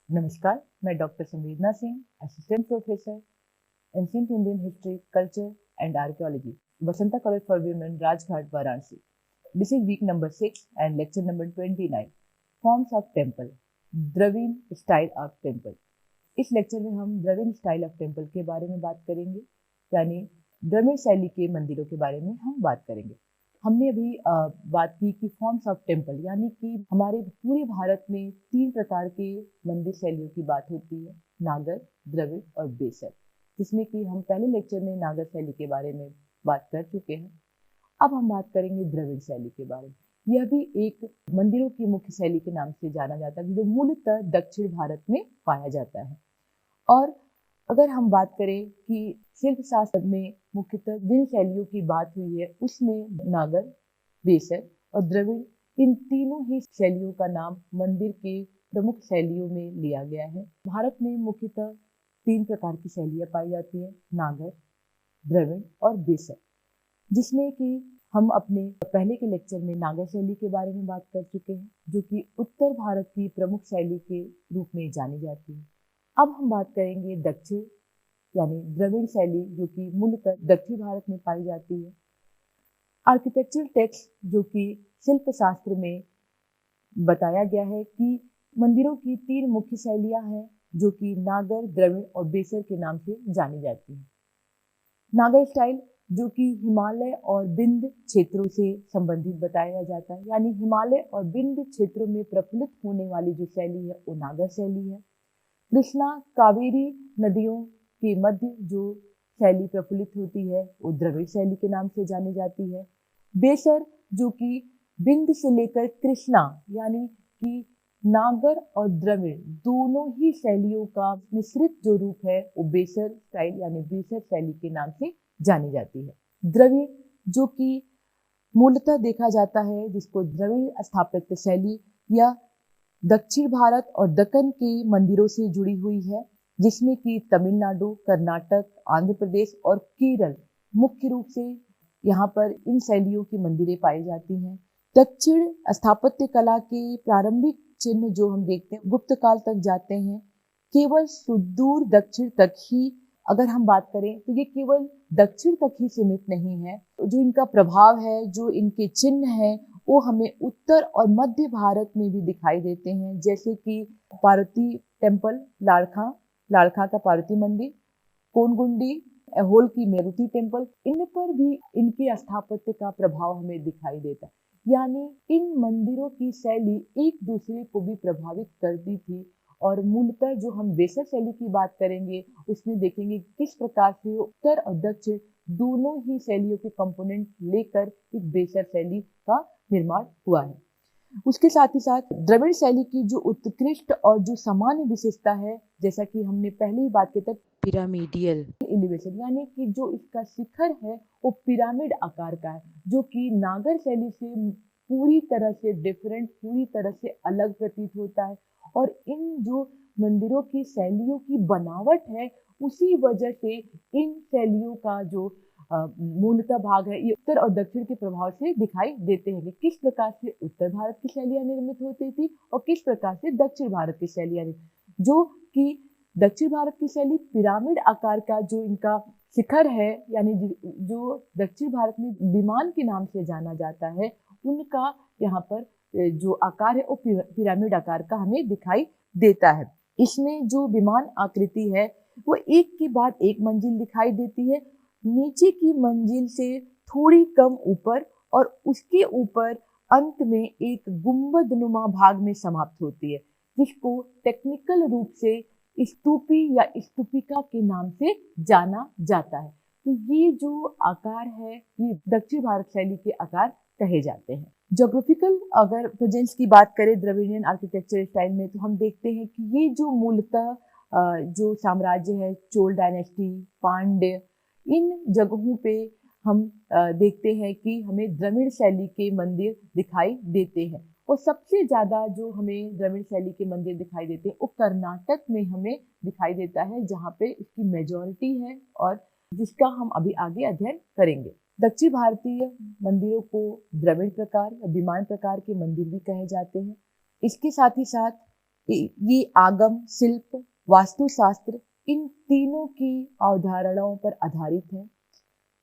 नमस्कार, मैं doctor Samvedna Singh, assistant professor, ancient Indian history, culture and archaeology, Vasanta college for women, Rajghat, Varanasi. This is week number 6 and lecture number 29, Forms of Temple, Dravida style of temple. इस lecture में हम Dravid style of temple के बारे में बात करेंगे, यानी द्रविड़ शैली के मंदिरों के बारे में हम बात करेंगे। हमने अभी बात की कि फॉर्म्स ऑफ टेम्पल, यानी कि हमारे पूरे भारत में 3 प्रकार के मंदिर शैलियों की बात होती है, नागर, द्रविड़ और बेसर, जिसमें कि हम पहले लेक्चर में नागर शैली के बारे में बात कर चुके हैं। अब हम बात करेंगे द्रविड़ शैली के बारे में। यह भी एक मंदिरों की मुख्य शैली के नाम से जाना जाता है, जो मूलतः दक्षिण भारत में पाया जाता है। और अगर हम बात करें कि शिल्प शास्त्र में मुख्यतः जिन शैलियों की बात हुई है, उसमें नागर, बेसर और द्रविड़, इन तीनों ही शैलियों का नाम मंदिर के प्रमुख शैलियों में लिया गया है। भारत में मुख्यतः 3 प्रकार की शैलियां पाई जाती हैं, नागर, द्रविड़ और बेसर, जिसमें कि हम अपने पहले के लेक्चर में नागर शैली के बारे में बात कर चुके हैं, जो कि उत्तर भारत की प्रमुख शैली के रूप में जानी जाती है। अब हम बात करेंगे दक्षिण यानी द्रविड़ शैली, जो कि मूलतः दक्षिण भारत में पाई जाती है। आर्किटेक्चरल टेक्स्ट, जो कि शिल्प शास्त्र में बताया गया है कि मंदिरों की 3 मुख्य शैलियां हैं, जो कि नागर, द्रविड़ और बेसर के नाम से जानी जाती है। नागर स्टाइल, जो कि हिमालय और विंध्य क्षेत्रों से संबंधित बताया जाता है, यानी हिमालय और विंध्य क्षेत्रों में प्रफुल्लित होने वाली जो शैली है वो नागर शैली है। कृष्णा कावेरी नदियों के मध्य जो शैली प्रफुल्लित होती है वो द्रविड़ शैली के नाम से जानी जाती है। बेसर, जो कि विंध्य से लेकर कृष्णा यानी कि नागर और द्रविड़ दोनों ही शैलियों का मिश्रित जो रूप है वो बेसर स्टाइल यानी बेसर शैली के नाम से जानी जाती है। द्रविड़, जो कि मूलतः देखा जाता है जिसको द्रविड़ स्थापत्य शैली या दक्षिण भारत और दक्कन के मंदिरों से जुड़ी हुई है, जिसमें कि तमिलनाडु, कर्नाटक, आंध्र प्रदेश और केरल मुख्य रूप से यहाँ पर इन शैलियों की मंदिरें पाई जाती हैं। दक्षिण स्थापत्य कला के प्रारंभिक चिन्ह जो हम देखते हैं गुप्त काल तक जाते हैं। केवल सुदूर दक्षिण तक ही अगर हम बात करें तो ये केवल दक्षिण तक ही सीमित नहीं है, जो इनका प्रभाव है, जो इनके चिन्ह है, वो हमें उत्तर और मध्य भारत में भी दिखाई देते हैं, जैसे कि पार्वती टेम्पल, लाड़खा का पार्वती मंदिर, कोनगुंडी, ऐहोल की मेरुति टेम्पल, इन पर भी इनके स्थापत्य का प्रभाव हमें दिखाई देता है। यानी इन मंदिरों की शैली एक दूसरे को भी प्रभावित करती थी। और मूलतः जो हम बेसर शैली की बात करेंगे उसमें देखेंगे किस प्रकार से उत्तर और दक्षिण दोनों ही शैलियों के कंपोनेंट लेकर एक बेसर शैली का निर्माण हुआ है। उसके साथ ही साथ द्रविड़ शैली की जो उत्कृष्ट और जो सामान्य विशेषता है, जैसा कि हमने पहले ही बात की तक, पिरामिडियल एलिवेशन, यानी कि जो इसका शिखर है वो पिरामिड आकार का है, जो कि नागर शैली से पूरी तरह से डिफरेंट, पूरी तरह से अलग प्रतीत होता है। और इन जो मंदिरों की शैलियों की बनावट है, उसी वजह से इन शैलियों का जो मूलतः भाग है ये उत्तर और दक्षिण के प्रभाव से दिखाई देते हैं कि किस प्रकार से उत्तर भारत की शैलियां निर्मित होती थी और किस प्रकार से दक्षिण भारत की शैलियां, जो कि दक्षिण भारत की शैली पिरामिड आकार का जो इनका शिखर है, यानी जो दक्षिण भारत में विमान के नाम से जाना जाता है, उनका यहाँ पर जो आकार है वो पिरामिड आकार का हमें दिखाई देता है। इसमें जो विमान आकृति है वो एक के बाद एक मंजिल दिखाई देती है, नीचे की मंजिल से थोड़ी कम ऊपर और उसके ऊपर अंत में एक गुंबदनुमा भाग में समाप्त होती है, जिसको टेक्निकल रूप से स्तूपी या स्तूपिका के नाम से जाना जाता है। तो ये जो आकार है ये दक्षिण भारत शैली के आकार कहे जाते हैं। ज्योग्राफिकल अगर प्रेजेंस की बात करें द्रविडियन आर्किटेक्चर स्टाइल में, तो हम देखते हैं कि ये जो मूलतः जो साम्राज्य है, चोल डायनेस्टी, पांड्य, इन जगहों पे हम देखते हैं कि हमें द्रविड़ शैली के मंदिर दिखाई देते हैं। और सबसे ज्यादा जो हमें द्रविड़ शैली के मंदिर दिखाई देते हैं वो कर्नाटक में हमें दिखाई देता है, जहाँ पे इसकी मेजॉरिटी है और जिसका हम अभी आगे अध्ययन करेंगे। दक्षिण भारतीय मंदिरों को द्रविड़ प्रकार या विमान प्रकार के मंदिर भी कहे जाते हैं। इसके साथ ही साथ ये आगम, शिल्प, वास्तुशास्त्र इन तीनों की अवधारणाओं पर आधारित है।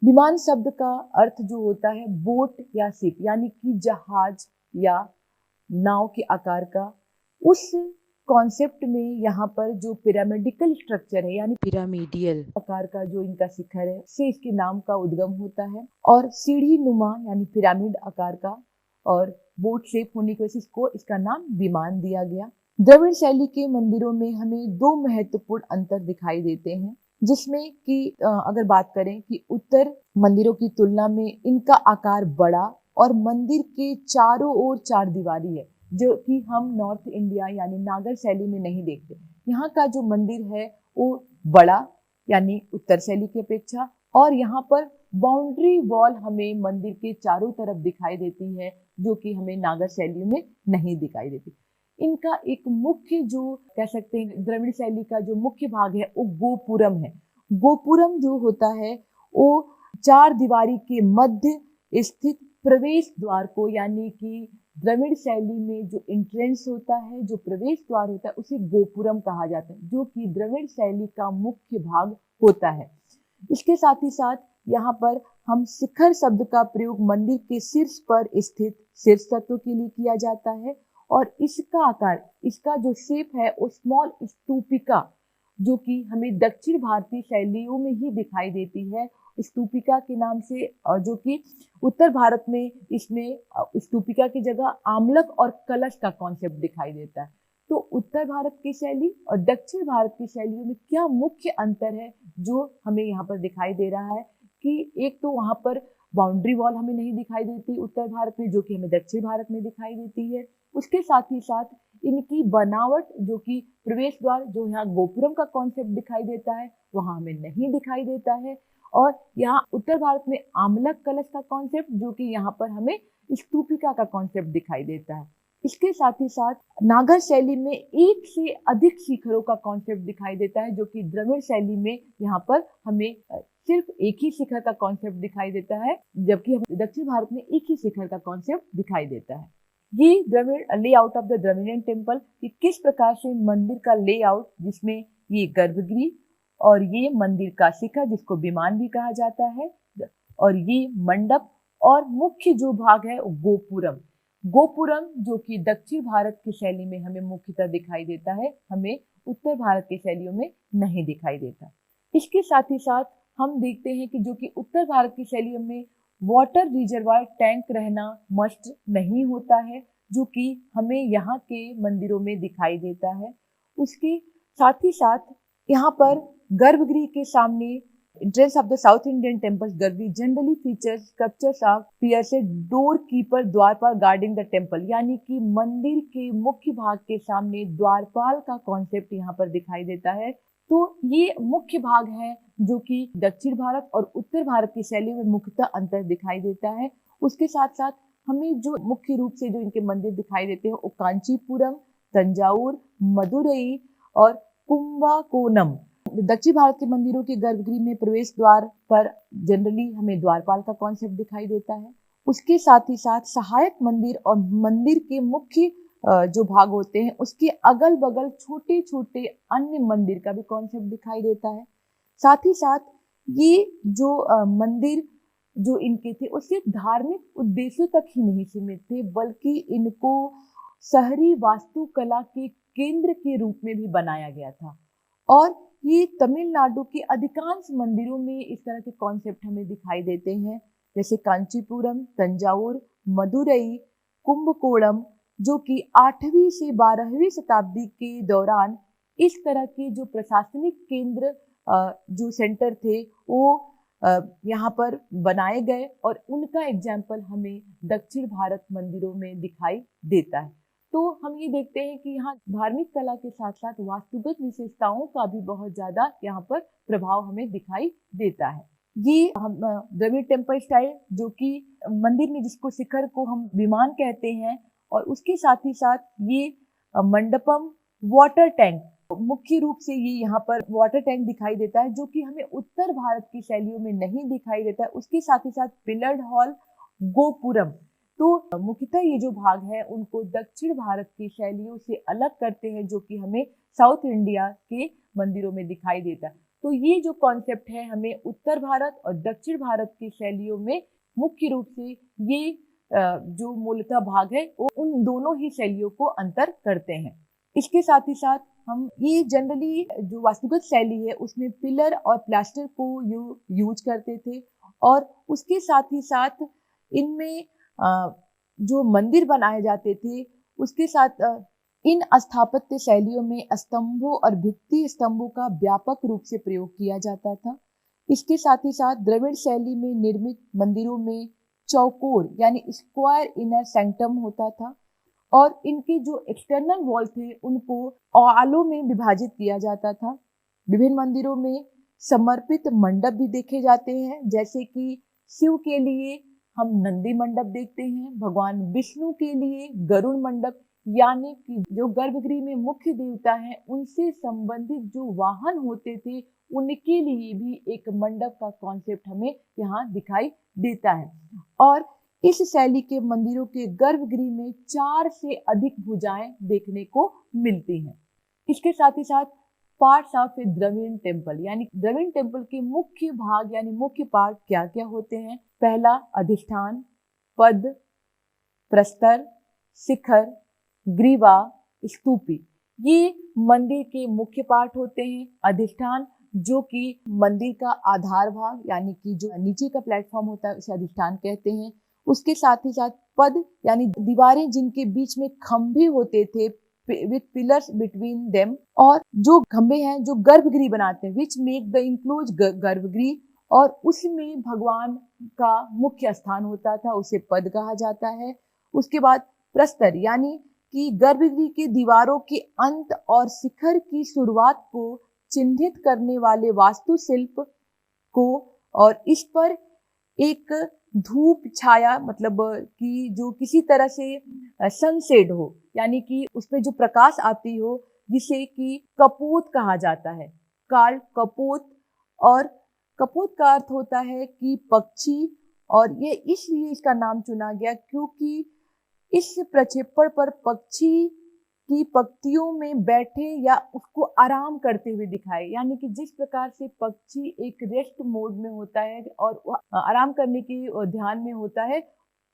विमान शब्द का अर्थ जो होता है बोट या शिप यानी कि जहाज या नाव के आकार का, उस कॉन्सेप्ट में यहाँ पर जो पिरामिडिकल स्ट्रक्चर है यानी पिरामिडियल आकार का जो इनका शिखर है से इसके नाम का उद्गम होता है। और सीढ़ी नुमा यानी पिरामिड आकार का और बोट शेप होने की वजह से इसको इसका नाम विमान दिया गया। द्रविड़ शैली के मंदिरों में हमें दो महत्वपूर्ण अंतर दिखाई देते हैं, जिसमें कि अगर बात करें कि उत्तर मंदिरों की तुलना में इनका आकार बड़ा और मंदिर के चारों ओर चार दीवारी है, जो कि हम नॉर्थ इंडिया यानी नागर शैली में नहीं देखते। यहाँ का जो मंदिर है वो बड़ा यानी उत्तर शैली की अपेक्षा, और यहाँ पर बाउंड्री वॉल हमें मंदिर के चारों तरफ दिखाई देती है, जो कि हमें नागर शैली में नहीं दिखाई देती। इनका एक मुख्य जो कह सकते हैं द्रविड़ शैली का जो मुख्य भाग है वो गोपुरम है। गोपुरम जो होता है वो चार दीवारी के मध्य स्थित प्रवेश द्वार को, यानी कि द्रविड़ शैली में जो एंट्रेंस होता है, जो प्रवेश द्वार होता है, उसे गोपुरम कहा जाता है, जो कि द्रविड़ शैली का मुख्य भाग होता है। इसके साथ ही साथ यहाँ पर हम शिखर शब्द का प्रयोग मंदिर के शीर्ष पर स्थित शीर्ष तत्व के लिए किया जाता है, और इसका आकार, इसका जो शेप है वो स्मॉल स्तूपिका, जो कि हमें दक्षिण भारतीय शैलियों में ही दिखाई देती है स्तूपिका के नाम से, जो कि उत्तर भारत में इसमें स्तूपिका की जगह आमलक और कलश का कॉन्सेप्ट दिखाई देता है। तो उत्तर भारत की शैली और दक्षिण भारत की शैलियों में क्या मुख्य अंतर है जो हमें यहाँ पर दिखाई दे रहा है कि एक तो वहाँ पर बाउंड्री वॉल हमें नहीं दिखाई देती उत्तर भारत में, जो कि हमें दक्षिण भारत में दिखाई देती है। उसके साथ ही साथ इनकी बनावट, जो कि प्रवेश द्वार जो यहाँ गोपुरम का कॉन्सेप्ट दिखाई देता है वहाँ हमें नहीं दिखाई देता है, और यहाँ उत्तर भारत में आमलक कलश का कॉन्सेप्ट, जो कि यहाँ पर हमें स्तूपिका का कॉन्सेप्ट दिखाई देता है। इसके साथ ही साथ नागर शैली में एक से अधिक शिखरों का कॉन्सेप्ट दिखाई देता है, जो कि द्रविड़ शैली में यहाँ पर हमें सिर्फ एक ही शिखर का कॉन्सेप्ट दिखाई देता है, जबकि हमें दक्षिण भारत में एक ही शिखर का कॉन्सेप्ट दिखाई देता है। ये Dravida layout of the Dravidian temple कि किस प्रकार से मंदिर का लेआउट, जिसमें ये गर्भगृह और ये मंदिर का शिखर जिसको विमान भी कहा जाता है, और ये मंडप और मुख्य जो भाग है गोपुरम, गोपुरम जो कि दक्षिण भारत की शैली में हमें मुख्यतः दिखाई देता है, हमें उत्तर भारत की शैलियों में नहीं दिखाई देता। इसके साथ ही साथ हम देखते हैं कि जो कि उत्तर भारत की शैलियों में वाटर रिजर्वायर टैंक रहना मस्ट नहीं होता है, जो कि हमें यहाँ के मंदिरों में दिखाई देता है। उसके साथ ही साथ यहाँ पर गर्भगृह के सामने entrance of the South Indian temples गर्भगृह generally features sculptures of pierced doorkeeper द्वारपाल guarding the temple, यानी कि मंदिर के मुख्य भाग के सामने द्वारपाल का कॉन्सेप्ट यहाँ पर दिखाई देता है। तो ये मुख्य भाग है जो कि दक्षिण भारत और उत्तर भारत की शैली में मुख्यतः अंतर दिखाई देता है। उसके साथ साथ हमें जो मुख्य रूप से जो इनके मंदिर दिखाई देते हैं वो कांचीपुरम, तंजावुर, मदुरई और कुंभकोणम। दक्षिण भारत के मंदिरों के गर्भगृह में प्रवेश द्वार पर जनरली हमें द्वारपाल का कॉन्सेप्ट दिखाई देता है। उसके साथ ही साथ सहायक मंदिर और मंदिर के मुख्य जो भाग होते हैं उसके अगल बगल छोटे छोटे अन्य मंदिर का भी कॉन्सेप्ट दिखाई देता है। साथ ही साथ ये जो मंदिर जो इनके थे वो सिर्फ धार्मिक उद्देश्यों तक ही नहीं सीमित थे, बल्कि इनको शहरी वास्तुकला के केंद्र के रूप में भी बनाया गया था। और ये तमिलनाडु के अधिकांश मंदिरों में इस तरह के कॉन्सेप्ट हमें दिखाई देते हैं, जैसे कांचीपुरम, तंजावुर, मदुरई, कुंभकोणम, जो कि 8वीं से 12वीं शताब्दी के दौरान इस तरह के जो प्रशासनिक केंद्र जो सेंटर थे वो यहाँ पर बनाए गए, और उनका एग्जाम्पल हमें दक्षिण भारत मंदिरों में दिखाई देता है। तो हम ये देखते हैं कि यहाँ धार्मिक कला के साथ साथ वास्तुगत विशेषताओं का भी बहुत ज्यादा यहाँ पर प्रभाव हमें दिखाई देता है। ये हम द्रविड़ टेम्पल स्टाइल, जो कि मंदिर में जिसको शिखर को हम विमान कहते हैं, और उसके साथ ही साथ ये मंडपम, वाटर टैंक, मुख्य रूप से ये यहाँ पर वाटर टैंक दिखाई देता है, जो कि हमें उत्तर भारत की शैलियों में नहीं दिखाई देता है। उसके साथ ही साथ पिलर्ड हॉल, गोपुरम, तो मुख्यतः ये जो भाग है उनको दक्षिण भारत की शैलियों से अलग करते हैं, जो कि हमें साउथ इंडिया के मंदिरों में दिखाई देता है। तो ये जो कॉन्सेप्ट है, हमें उत्तर भारत और दक्षिण भारत की शैलियों में मुख्य रूप से ये जो मूलतः भाग है वो उन दोनों ही शैलियों को अंतर करते हैं। इसके साथ ही साथ हम ये जनरली जो वास्तुगत शैली है उसमें पिलर और प्लास्टर को यूज करते थे, और उसके साथ ही साथ इनमें जो मंदिर बनाए जाते थे उसके साथ इन स्थापत्य शैलियों में स्तंभों और भित्ति स्तंभों का व्यापक रूप से प्रयोग किया जाता था। इसके साथ ही साथ द्रविड़ शैली में निर्मित मंदिरों में चौकोर यानी स्क्वायर इनर सैंक्टम होता था, और इनके जो एक्सटर्नल वॉल थे उनको आलों में विभाजित किया जाता था। विभिन्न मंदिरों में समर्पित मंडप भी देखे जाते हैं, जैसे कि शिव के लिए हम नंदी मंडप देखते हैं, भगवान विष्णु के लिए गरुड़ मंडप, यानी कि जो गर्भगृह में मुख्य देवता हैं उनसे संबंधित जो वाहन होते थे उनके लिए भी एक मंडप का कॉन्सेप्ट हमें यहाँ दिखाई देता है। और इस शैली के मंदिरों के गर्भगृह में 4 से अधिक भुजाएं देखने को मिलती हैं। इसके साथ ही साथ parts of a Dravida temple, यानी द्रविड़ टेम्पल के मुख्य भाग यानी मुख्य पार्ट क्या क्या होते हैं। पहला अधिष्ठान, पद, प्रस्तर, शिखर, ग्रीवा, स्तूपी, ये मंदिर के मुख्य पार्ट होते हैं। अधिष्ठान जो कि मंदिर का आधार भाग यानी कि जो नीचे का प्लेटफॉर्म होता है उसे अधिष्ठान कहते हैं। उसके साथ ही साथ पद यानी दीवारें जिनके बीच में खंभे होते थे विथ पिलर्स बिटवीन देम, और जो खंभे हैं जो गर्भगृह बनाते हैं विच मेक द इंक्लोज गर्भगृह, और उसमें भगवान का मुख्य स्थान होता था, उसे पद कहा जाता है। उसके बाद प्रस्तर यानी कि गर्भगृह की दीवारों के अंत और शिखर की शुरुआत को चिन्हित करने वाले वास्तुशिल्प को, और इस पर एक धूप छाया मतलब कि जो किसी तरह से सनसेड हो, यानी कि उस पर जो प्रकाश आती हो, जिसे कि कपोत कहा जाता है, काल कपोत। और कपोत का अर्थ होता है कि पक्षी, और ये इसलिए इसका नाम चुना गया क्योंकि इस प्रक्षेपण पर पक्षी की पंक्तियों में बैठे या उसको आराम करते हुए दिखाए, यानी कि जिस प्रकार से पक्षी एक रेस्ट मोड में होता है और आराम करने के ध्यान में होता है,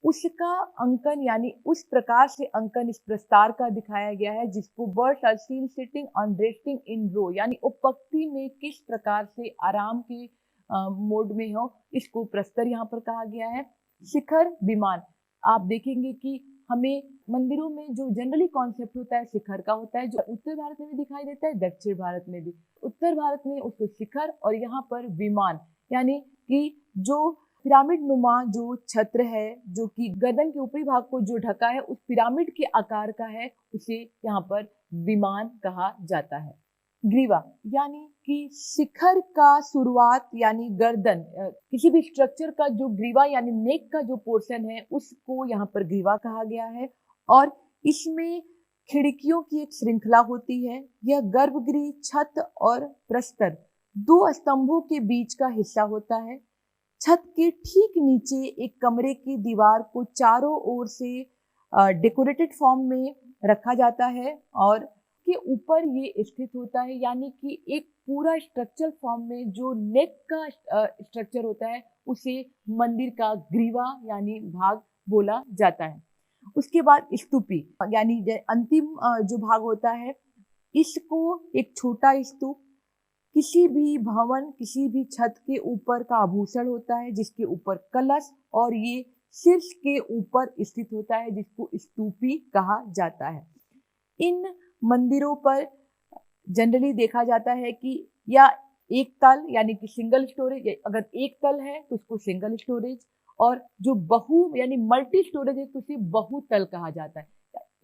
उसका अंकन यानी उस प्रकार से अंकन इस प्रस्तार का दिखाया गया है, जिसको birds are seen sitting on resting in row, यानी वो पंक्ति में किस प्रकार से आराम के मोड में हो, इसको प्रस्तर यहाँ पर कहा गया है। शिखर विमान, आप देखेंगे कि हमें मंदिरों में जो जनरली कॉन्सेप्ट होता है शिखर का होता है, जो उत्तर भारत में भी दिखाई देता है, दक्षिण भारत में भी। उत्तर भारत में उसको शिखर और यहाँ पर विमान, यानी कि जो पिरामिड नुमा जो छत्र है जो कि गर्दन के ऊपरी भाग को जो ढका है उस पिरामिड के आकार का है, उसे यहाँ पर विमान कहा जाता है। ग्रीवा यानी कि शिखर का शुरुआत यानी गर्दन, किसी भी स्ट्रक्चर का जो ग्रीवा यानी नेक का जो पोर्शन है उसको यहाँ पर ग्रीवा कहा गया है। और इसमें खिड़कियों की एक श्रृंखला होती है। यह गर्भगृह, छत और प्रस्तर 2 स्तंभों के बीच का हिस्सा होता है। छत के ठीक नीचे एक कमरे की दीवार को चारों ओर से डेकोरेटेड फॉर्म में रखा जाता है और के ऊपर ये स्थित होता है, यानी कि एक पूरा स्ट्रक्चर फॉर्म में जो नेक का स्ट्रक्चर होता है उसे मंदिर का ग्रीवा यानी भाग बोला जाता है। उसके बाद स्तूपी यानी अंतिम जो भाग होता है, इसको एक छोटा स्तूप किसी भी भवन, किसी भी छत के ऊपर का आभूषण होता है जिसके ऊपर कलश और ये शीर्ष के ऊपर स्थित होता है, जिसको स्तूपी कहा जाता है। इन मंदिरों पर जनरली देखा जाता है कि या एक तल यानी कि सिंगल स्टोरेज, अगर एक तल है तो उसको सिंगल स्टोरेज, और जो बहु यानी मल्टी स्टोरेज है तो उसे बहुतल कहा जाता है।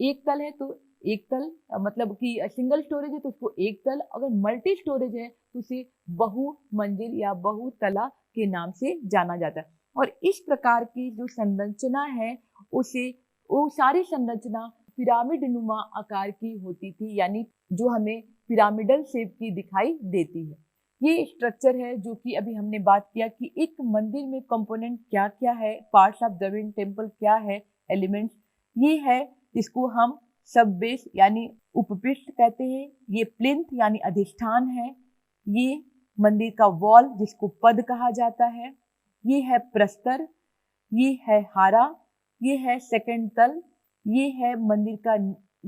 एक तल है तो एक तल, मतलब कि सिंगल स्टोरेज है तो उसको एक तल, अगर मल्टी स्टोरेज है तो उसे बहु मंजिल या बहुतला के नाम से जाना जाता है। और इस प्रकार की जो संरचना है उसे वो सारी संरचना पिरामिड नुमा आकार की होती थी, यानी जो हमें पिरामिडल शेप की दिखाई देती है। ये स्ट्रक्चर है जो कि अभी हमने बात किया कि एक मंदिर में कंपोनेंट क्या क्या है, पार्ट्स ऑफ द्रविड़ टेम्पल क्या है, एलिमेंट्स। ये है जिसको हम सब बेस यानी उपपृष्ठ कहते हैं, ये प्लिंथ यानी अधिष्ठान है, ये मंदिर का वॉल जिसको पद कहा जाता है, ये है प्रस्तर, ये है हारा, ये है सेकंड तल, ये है मंदिर का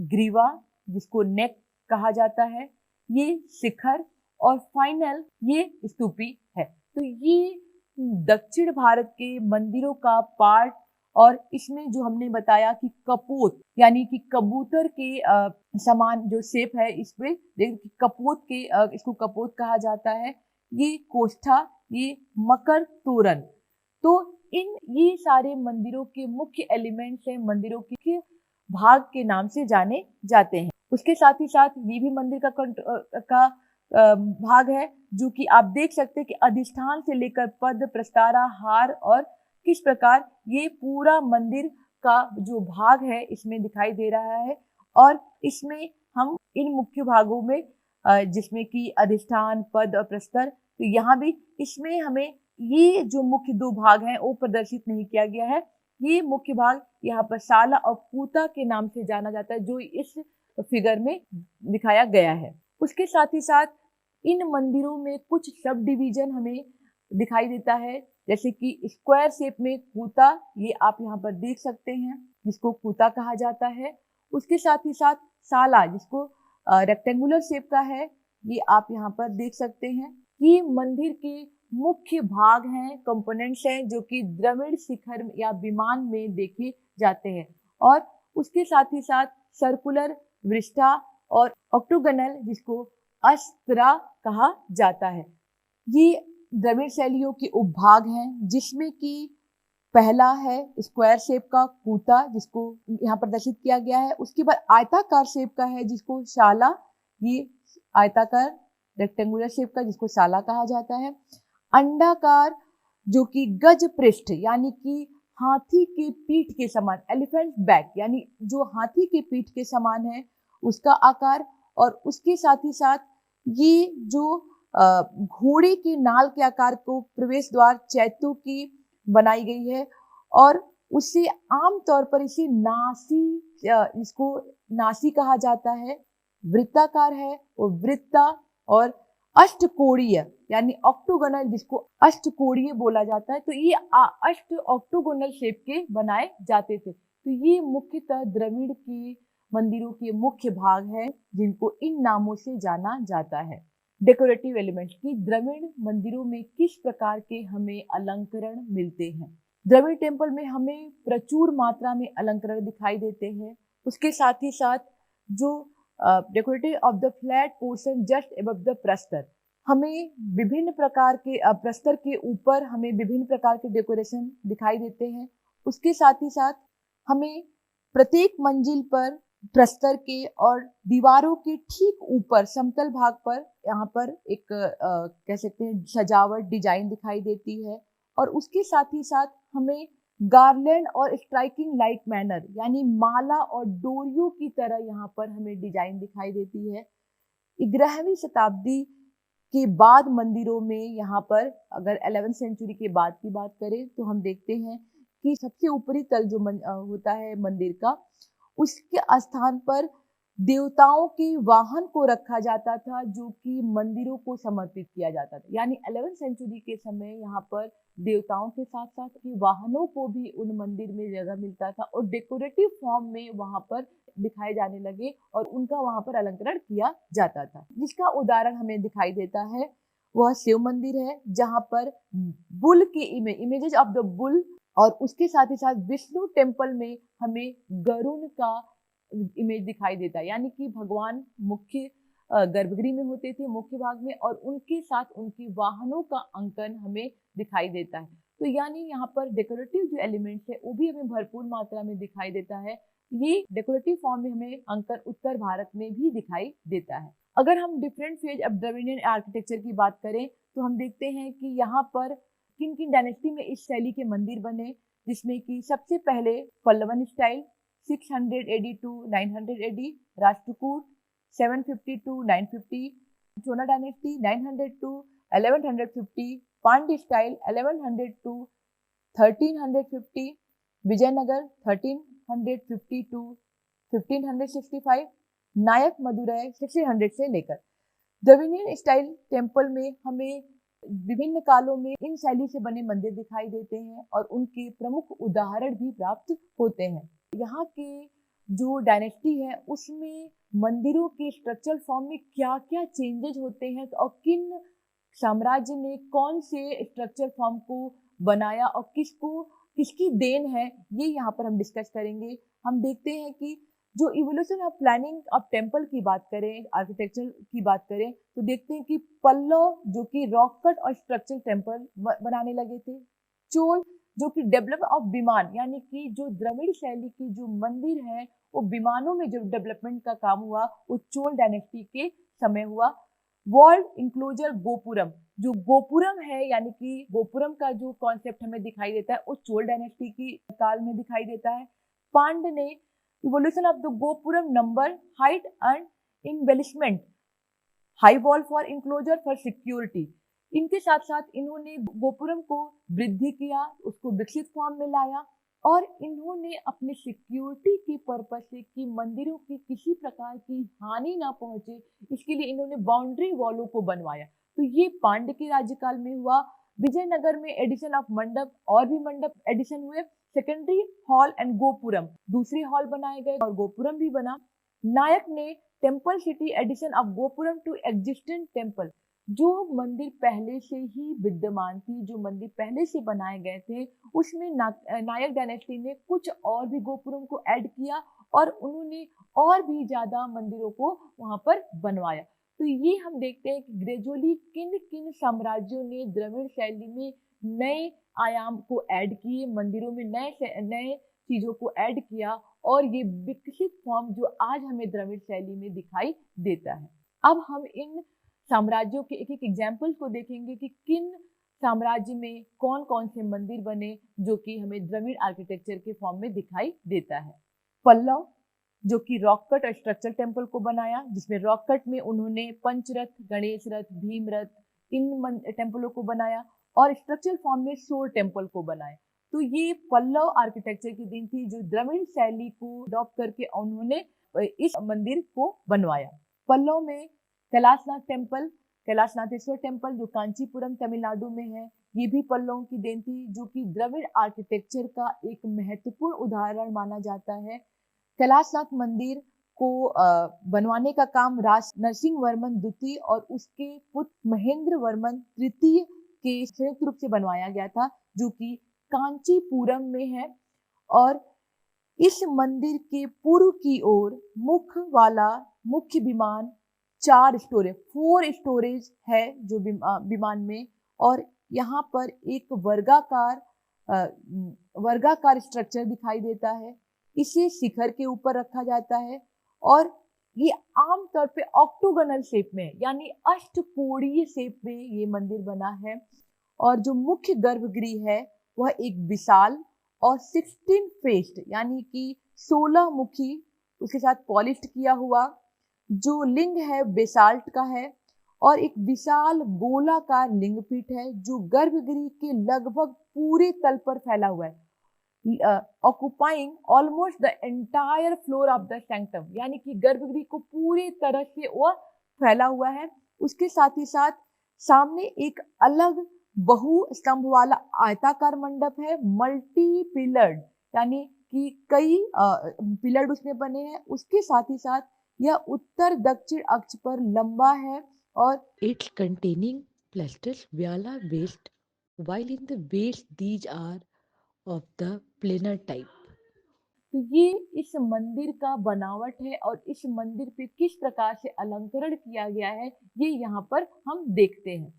ग्रीवा जिसको नेक कहा जाता है, ये शिखर और फाइनल ये स्तूपी है। तो ये दक्षिण भारत के मंदिरों का पार्ट, और इसमें जो हमने बताया कि कपोत यानी कि कबूतर के समान जो शेप है, इस पे कपोत के इसको कपोत कहा जाता है, ये कोष्ठा, ये मकर तोरण। तो ये सारे मंदिरों के मुख्य एलिमेंट्स हैं, मंदिरों के भाग के नाम से जाने जाते हैं। उसके साथ ही साथ ये भी मंदिर का भाग है जो कि आप देख सकते हैं कि अधिष्ठान से लेकर पद, प्रस्तारा, हार और किस प्रकार ये पूरा मंदिर का जो भाग है इसमें दिखाई दे रहा है। और इसमें हम इन मुख्य भागों में जिसमें कि अधिष्ठान, पद और प्रस्तर, तो यहाँ भी इसमें हमें ये जो मुख्य दो भाग हैं वो प्रदर्शित नहीं किया गया है। ये मुख्य भाग यहाँ पर साला और पूता के नाम से जाना जाता है जो इस फिगर में दिखाया गया है। उसके साथ ही साथ इन मंदिरों में कुछ सब डिवीजन हमें दिखाई देता है, जैसे कि स्क्वायर शेप में कूता, ये आप यहाँ पर देख सकते हैं जिसको कूता कहा जाता है। उसके साथ ही साथ साला जिसको रेक्टेंगुलर शेप का है, ये आप यहाँ पर देख सकते हैं। ये मंदिर के मुख्य भाग हैं, कंपोनेंट्स हैं जो कि द्रविड़ शिखर या विमान में देखे जाते हैं। और उसके साथ ही साथ सर्कुलर, वृष्टा और ऑक्टोगोनल जिसको अस्त्रा कहा जाता है। ये द्रविड़ शैलियों के उपभाग हैं जिसमें कि पहला है स्क्वायर शेप का कूता जिसको यहाँ प्रदर्शित किया गया है। उसके बाद आयताकार शेप का है जिसको शाला, ये आयताकार रेक्टेंगुलर शेप का जिसको शाला कहा जाता है। अंडाकार जो कि गज पृष्ठ यानी कि हाथी के पीठ के समान, एलिफेंट बैक यानी जो हाथी के पीठ के समान है उसका आकार। और उसके साथ ही साथ ये जो घोड़े के नाल के आकार को प्रवेश द्वार चैत्यों की बनाई गई है, और उससे आमतौर पर इसे नासी, इसको नासी कहा जाता है। वृत्ताकार है वो वृत्ता, और अष्टकोणीय यानी ऑक्टोगोनल जिसको अष्टकोणीय बोला जाता है। तो ये अष्ट ऑक्टोगोनल शेप के बनाए जाते थे। तो ये मुख्यतः द्रविड़ के मंदिरों के मुख्य भाग हैं जिनको इन नामों से जाना जाता है। डेकोरेटिव एलिमेंट्स की द्रविड़ मंदिरों में किस प्रकार के हमें अलंकरण मिलते हैं। द्रविड़ टेम्पल में हमें प्रचुर मात्रा में अलंकरण दिखाई देते हैं। उसके साथ ही साथ जो decorative of the flat portion just above the प्रस्तर, हमें विभिन्न प्रकार के प्रस्तर के ऊपर हमें विभिन्न प्रकार के डेकोरेशन दिखाई देते हैं। उसके साथ ही साथ हमें प्रत्येक मंजिल पर प्रस्तर के और दीवारों के ठीक ऊपर समतल भाग पर यहाँ पर एक कह सकते हैं सजावट डिजाइन दिखाई देती है। और उसके साथ ही साथ हमें गार्लैंड और स्ट्राइकिंग लाइक मैनर यानी माला और डोरियों की तरह यहाँ पर हमें डिजाइन दिखाई देती है। 11वीं शताब्दी के बाद मंदिरों में यहाँ पर अगर 11th सेंचुरी के बाद की बात करें तो हम देखते हैं कि सबसे ऊपरी तल जो होता है मंदिर का, उसके स्थान पर देवताओं के वाहन को रखा जाता था जो कि मंदिरों को समर्पित किया जाता था। यानी 11th सेंचुरी के समय यहाँ पर देवताओं के साथ साथ वाहनों को भी उन मंदिर में जगह मिलता था और डेकोरेटिव फॉर्म में वहाँ पर दिखाए जाने लगे और उनका वहाँ पर अलंकरण किया जाता था। जिसका उदाहरण हमें दिखाई देता है वह शिव मंदिर है जहाँ पर बुल के इमेजेस ऑफ द बुल, और उसके साथ ही साथ विष्णु टेम्पल में हमें गरुड़ का इमेज दिखाई देता है। यानी कि भगवान मुख्य गर्भगृह में होते थे मुख्य भाग में, और उनके साथ उनके वाहनों का अंकन हमें दिखाई देता है। तो यानी यहाँ पर डेकोरेटिव जो एलिमेंट्स है वो भी हमें भरपूर मात्रा में दिखाई देता है। ये डेकोरेटिव फॉर्म में हमें अंकन उत्तर भारत में भी दिखाई देता है। अगर हम different phase of Dravidian architecture की बात करें तो हम देखते हैं कि यहाँ पर किन किन डायनेस्टी में इस शैली के मंदिर बने, जिसमें कि सबसे पहले Pallavan style 600 AD to 900 AD, Rashtrakuta 750 to 950, Chola dynasty 900 to 1150, Pandya style 1100 to 1350, Vijayanagara 1350 to 1565, Nayak Madurai 1600 से लेकर। द्रविडियन स्टाइल टेम्पल में हमें विभिन्न कालों में इन शैली से बने मंदिर दिखाई देते हैं और उनके प्रमुख उदाहरण भी प्राप्त होते हैं। यहाँ के जो डायनेस्टी है उसमें मंदिरों के स्ट्रक्चरल फॉर्म में क्या क्या चेंजेस होते हैं और किन साम्राज्य ने कौन से स्ट्रक्चर फॉर्म को बनाया और किसकी देन है, ये यहाँ पर हम डिस्कस करेंगे। हम देखते हैं कि जो evolution of planning of temple की बात करें, आर्किटेक्चर की बात करें, तो देखते हैं कि पल्लव जो कि रॉक कट और स्ट्रक्चर टेम्पल बनाने लगे थे। चोल जो कि डेवलप ऑफ विमान, यानी कि जो द्रविड़ शैली की जो मंदिर है वो विमानों में जो डेवलपमेंट का काम हुआ वो चोल डायनेस्टी के समय हुआ। वॉल्ड इंक्लोजर गोपुरम, जो गोपुरम है यानी कि गोपुरम का जो कॉन्सेप्ट हमें दिखाई देता है वो चोल डायनेस्टी की काल में दिखाई देता है। पांड ने evolution of the gopuram number, height and embellishment, high wall for enclosure for security, इनके साथ साथ इन्होंने गोपुरम को वृद्धि किया, उसको विकसित फॉर्म में लाया और इन्होंने अपने सिक्योरिटी की पर्पस से कि मंदिरों की किसी प्रकार की हानि ना पहुंचे, इसके लिए इन्होंने बाउंड्री वॉलों को बनवाया। तो ये पांड्य के राज्यकाल में हुआ। विजयनगर में एडिशन ऑफ मंडप, और भी मंडप एडिशन हुए। सेकेंडरी हॉल एंड गोपुरम, दूसरे हॉल बनाए गए और गोपुरम भी बना। नायक ने temple city addition of gopuram to existent temple, जो मंदिर पहले से ही विद्यमान थी, जो मंदिर पहले से बनाए गए थे, उसमें नायक डायनेस्टी ने कुछ और भी गोपुरम को ऐड किया और उन्होंने और भी ज्यादा मंदिरों को वहां पर बनवाया। तो ये हम देखते हैं कि ग्रेजुअली किन किन साम्राज्यों ने द्रविड़ शैली में नए आयाम को ऐड किए, मंदिरों में नए चीजों को ऐड किया और ये विकसित फॉर्म जो आज हमें द्रविड़ शैली में दिखाई देता है। अब हम इन साम्राज्यों के एक एक एग्जाम्पल को देखेंगे कि किन साम्राज्य में कौन कौन से मंदिर बने जो कि हमें द्रविड़ आर्किटेक्चर के फॉर्म में दिखाई देता है। पल्लव जो कि रॉक कट और स्ट्रक्चर टेम्पल को बनाया, जिसमें रॉक कट में उन्होंने पंचरथ, गणेश रथ, भीम रथ, इन टेम्पलों को बनाया और स्ट्रक्चरल फॉर्म में सोर टेम्पल को बनाया। तो ये पल्लव आर्किटेक्चर की देन थी जो द्रविड़ शैली को अडॉप्ट करके उन्होंने इस मंदिर को बनवाया। पल्लव में कैलाशनाथ टेम्पल, कैलाशनाथेश्वर टेम्पल जो कांचीपुरम तमिलनाडु में है, ये भी पल्लवों की देन थी, जो कि द्रविड़ आर्किटेक्चर का एक महत्वपूर्ण उदाहरण माना जाता है। कैलाशनाथ मंदिर को बनवाने का काम राज नरसिंह वर्मन द्वितीय और उसके पुत्र महेंद्र वर्मन तृतीय के संयुक्त रूप से बनवाया गया था, जो कि कांचीपुरम में है। और इस मंदिर के पूर्व की ओर मुख्य वाला मुख्य विमान 4 स्टोरेज है जो विमान में, और यहाँ पर एक वर्गाकार स्ट्रक्चर दिखाई देता है। इसे शिखर के ऊपर रखा जाता है और ये आमतौर पे ऑक्टोगोनल शेप में, यानी अष्टकोणीय शेप में ये मंदिर बना है। और जो मुख्य गर्भगृह है वह एक विशाल और 16 फेस्ड यानी कि 16 मुखी, उसके साथ पॉलिश्ड किया हुआ जो लिंग है बेसाल्ट का है, और एक विशाल गोलाकार लिंगपीठ है जो गर्भगृह के लगभग पूरे तल पर फैला हुआ है, occupying almost the entire floor of the sanctum, यानी कि गर्भगृह को पूरी तरह से वह फैला हुआ है। उसके साथ ही साथ सामने एक अलग बहु स्तंभ वाला आयताकार मंडप है, मल्टी पिलर्ड, यानी कि कई पिलर्ड उसमें बने हैं। उसके साथ ही साथ यह उत्तर दक्षिण अक्ष पर लंबा है और It's containing plasters Vyala based, while in the base these are of the planar type. तो ये इस मंदिर का बनावट है और इस मंदिर पे किस प्रकार से अलंकरण किया गया है ये यहाँ पर हम देखते हैं।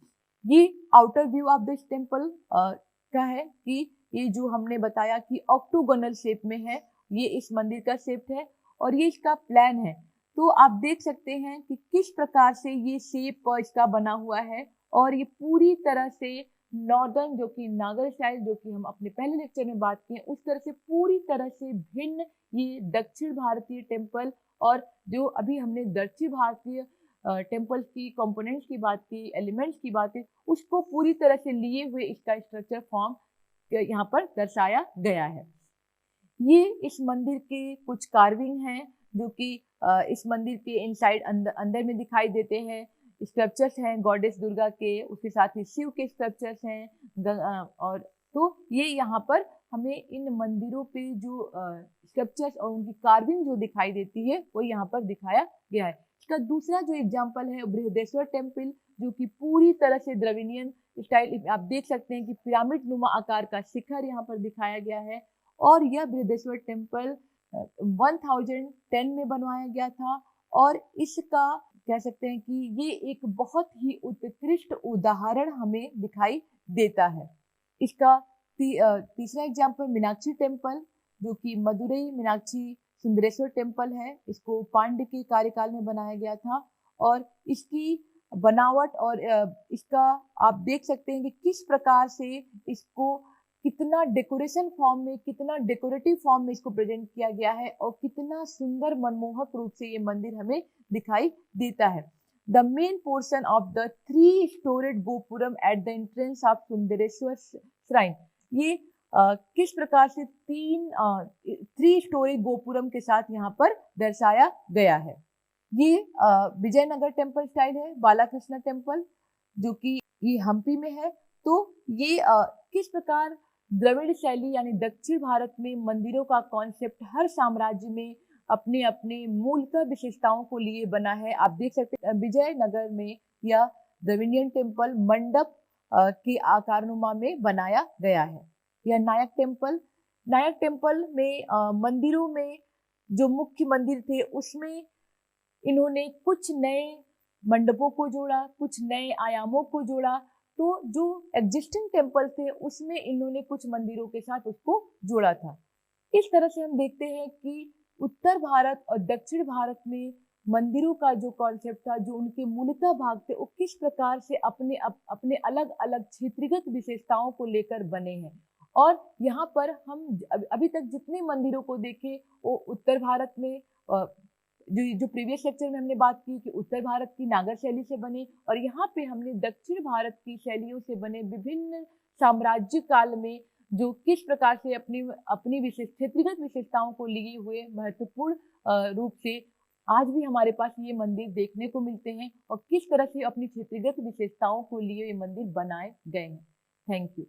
ये outer view of this temple का है कि ये जो हमने बताया कि ऑक्टोगोनल शेप में है, ये इस मंदिर का शेप है और ये इसका प्लान है। तो आप देख सकते हैं कि किस प्रकार से ये शेप इसका बना हुआ है और ये पूरी तरह से नॉर्दर्न जो कि नागर स्टाइल जो कि हम अपने पहले लेक्चर में बात किए उस तरह से पूरी तरह से भिन्न ये दक्षिण भारतीय टेम्पल, और जो अभी हमने दक्षिण भारतीय टेम्पल की कंपोनेंट्स की बात की, एलिमेंट्स की बात की, उसको पूरी तरह से लिए हुए इसका स्ट्रक्चर फॉर्म यहाँ पर दर्शाया गया है। ये इस मंदिर के कुछ कार्विंग हैं जो कि इस मंदिर के इनसाइड अंदर में दिखाई देते हैं। स्कल्पचर्स हैं गॉडेस दुर्गा के, उसके साथ ही शिव के स्कल्पचर्स हैं और तो ये यहाँ पर हमें इन मंदिरों पे जो स्कल्पचर्स और उनकी कार्विंग जो दिखाई देती है वो यहाँ पर दिखाया गया है। इसका दूसरा जो एग्जाम्पल है बृहदेश्वर टेम्पल, जो कि पूरी तरह से द्रविडियन स्टाइल, आप देख सकते हैं कि पिरामिड नुमा आकार का शिखर यहाँ पर दिखाया गया है। और यह बृहदेश्वर टेम्पल 1010 में बनवाया गया था और इसका कह सकते हैं कि ये एक बहुत ही उत्कृष्ट उदाहरण हमें दिखाई देता है। इसका तीसरा एग्जाम्पल मीनाक्षी टेम्पल, जो कि मदुरई मीनाक्षी सुंदरेश्वर टेम्पल है। इसको पांड्य के कार्यकाल में बनाया गया था और इसकी बनावट और इसका आप देख सकते हैं कि किस प्रकार से इसको कितना डेकोरेशन फॉर्म में, कितना डेकोरेटिव फॉर्म में इसको प्रेजेंट किया गया है और कितना सुंदर मनमोहक रूप से ये मंदिर हमें दिखाई देता है। The main portion of the 3-storied gopuram at the entrance of Sundareshwar shrine, ये किस प्रकार से 3 स्टोरी गोपुरम के साथ यहाँ पर दर्शाया गया है। ये विजयनगर टेम्पल स्टाइल है, बालाकृष्ण टेम्पल, जो कि ये हम्पी में है। तो ये किस प्रकार द्रविड़ शैली यानी दक्षिण भारत में मंदिरों का कॉन्सेप्ट हर साम्राज्य में अपने अपने मूलतः विशेषताओं को लिए बना है। आप देख सकते हैं विजयनगर में यह द्रविडियन टेम्पल मंडप के आकारनुमा में बनाया गया है। यह नायक टेम्पल में मंदिरों में जो मुख्य मंदिर थे उसमें इन्होंने कुछ नए मंडपों को जोड़ा, कुछ नए आयामों को जोड़ा। तो जो एग्जिस्टिंग टेम्पल थे उसमें इन्होंने कुछ मंदिरों के साथ उसको जोड़ा था। इस तरह से हम देखते हैं कि उत्तर भारत और दक्षिण भारत में मंदिरों का जो कॉन्सेप्ट था, जो उनके मूलतः भाग थे, वो किस प्रकार से अपने अलग अलग क्षेत्रीगत विशेषताओं को लेकर बने हैं। और यहाँ पर हम अभी तक जितने मंदिरों को देखे वो उत्तर भारत में जो प्रीवियस लेक्चर में हमने बात की कि उत्तर भारत की नागर शैली से बने, और यहाँ पे हमने दक्षिण भारत की शैलियों से बने विभिन्न साम्राज्य काल में जो किस प्रकार से अपनी क्षेत्रीगत विशेषताओं को लिए हुए महत्वपूर्ण रूप से आज भी हमारे पास ये मंदिर देखने को मिलते हैं और किस तरह से अपनी क्षेत्रीगत विशेषताओं को लिए ये मंदिर बनाए गए हैं। Thank you.